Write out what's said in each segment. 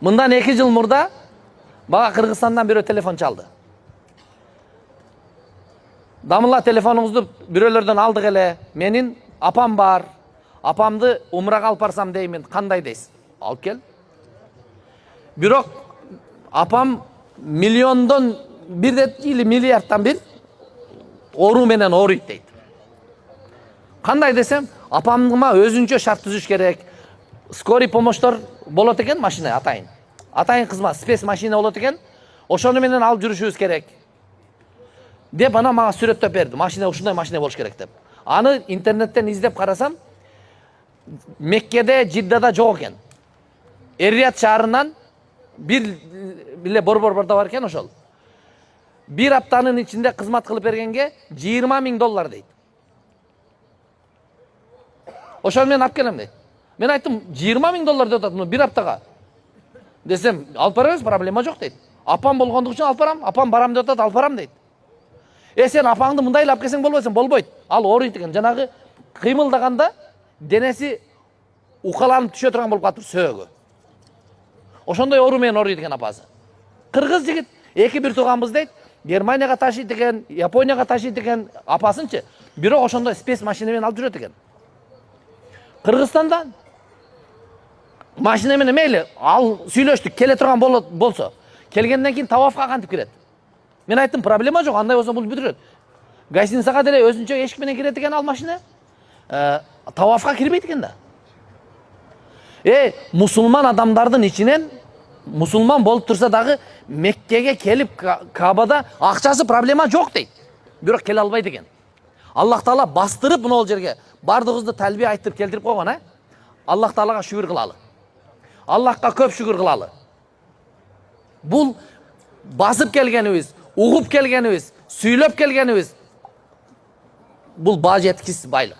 Мындан 2 жыл мурда бага Кыргызстандан бирөө телефон чалды. Дамыла телефонуңузду бирөөлөрдөн алдык эле. Менин апам бар. Апамды умрага алып барсам деймин. Кандай дейсиз? Алып кел. Бирок апам миллиондон бир или миллиардтан бир оору менен ооруйт дейт. Кандай десем, апамыма өзүнчө шарт түзүш керек. Скорый помощтор болот экен, машина атайын. Атайын кызмат, спец машина болот экен. Ошону менен алып жүрүшүбүз керек. Деп ана мага сүрөттөп берди. Машина ушундай машина болуш керек деп. Аны интернеттен издеп карасам, Меккеде, Жиддада жок экен. Эр-Рияд шаарынан бир биле борбордо бар экен ошол. Bir аптанын ичинде кызмат кылып бергенге $20,000 дейт. Ошону мен алып келем дейт. Мен айттым, $20,000 деп атат, бир аптага. Десем, алып барабыз, проблема жок дейт. Апам болгондук үчүн алып барам, апам барам деп атат, алып барам дейт. Сен апаңды мындай алып келсең болбойсуң, болбойт. Ал ооруйт экен. Жанагы кыймылдаганда денеси укаланып түшө турган болуп калыптыр сөөгө. Ошондой оору менен ооруйт экен апасы. Кыргыз жигит, эки бир тууганбыз дейт. Германияга ташыйт экен, Японияга ташыйт экен апасынчы. Бирок ошондой спец машина менен алып жүрөт экен. Кыргызстандан машина менен мейли, ал сүйлөштүк, келе турган болсо, келгенден кийин тавафка кантип кирет? Мен айттым, проблема жок, андай болсо бул бүтүрөт. Гостиницага деле өзүнчө эшик менен кирет экен ал машина. Тавафка кирбейт экен да. Мусулман адамдардын ичинен мусулман болуп турса дагы Меккеге келип Кабада акчасы проблема жок дейт. Бирок келе албайт экен. Аллах Таала бастырып мына жерге бардыгыбызды талбия айтып келтирип койгон, Аллах Таалага шүгүр кылалы. Аллахка көп шүгүр кылалы. Бул басып келгенибиз, угуп келгенибиз, сүйлөп келгенибиз бул баа жеткис байлык.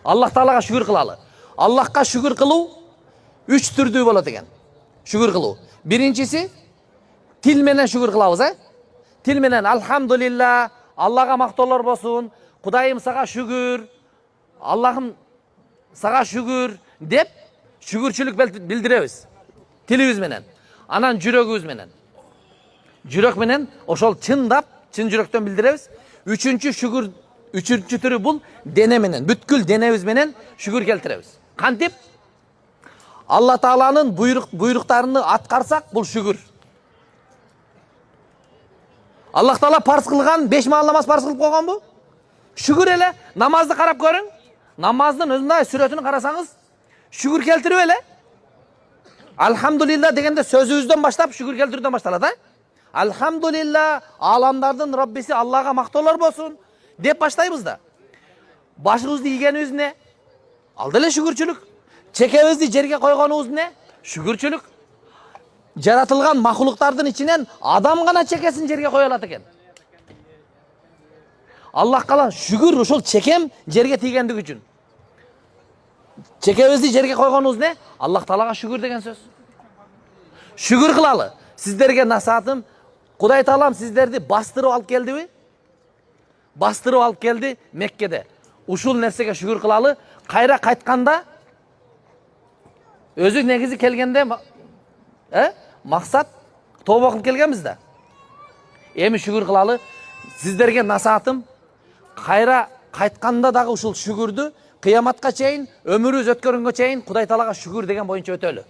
Аллах Таалага шүгүр кылалы. Аллахка шүгүр кылуу 3 түрдүү болот экен. Шүгүр кылуу. Биринчиси тил менен шүгүр кылабыз, Тил менен алхамдулилла, Аллага мактоолор болсун, Кудайым сага шүгүр, Аллахым сага шүгүр деп шүгүрчүлүк билдиребиз. Тилибиз менен. Анан жүрөгүбүз менен. Жүрөк менен ошол чындап, чын жүрөктөн билдиребиз. Үчүнчү түрү бул дене менен, бүткүл денебиз менен шүгүр келтиребиз. Кантип? Алла Тааланын буйруктарыны аткарсак, бул шүгүр. Аллах Таала парз кылган 5 маал намаз парз кылып койгонбу? Шүгүр эле. Намазды карап көрүң. Намаздын өзүндай сүрөтүн карасаңыз, шүгүр келтирип эле. Алхамдулилла дегенде сөзүбүздөн баштап шүгүр келтирүүдөн башталат, Алхамдулилла, аламдардын Роббиси Аллага мактоолор болсун деп баштайбыз да. Башыбызды ийгенибиз не? Ал деле шүгүрчүлүк. Чекебизди жерге койгонубуз не? Шүгүрчүлүк. Жаратылган махлуктардын ичинен адам гана чекесин жерге кое алат экен. Аллах кала шүгүр ушул чекем жерге тийгендиги үчүн. Чекебизди жерге койгонубуз не? Аллах Таалага шүгүр деген сөз. Шүгүр кылалы. Сиздерге насаатым, Кудай Таалам сиздерди бастырып алып келдиби? Бастырып алып келди Меккеде. Ушул нерсеге шүгүр кылалы. Кайра кайтканда өзү негизи келгенде максат тооба кылып келгенбиз да. Эми шүгүр кылалы. Сиздерге насаатым, кайра кайтканда дагы ушул шүгүрдү кыяматка чейин, өмүрүбүз өткөргөнгө чейин Кудай Таалага шүгүр деген боюнча өтөлү.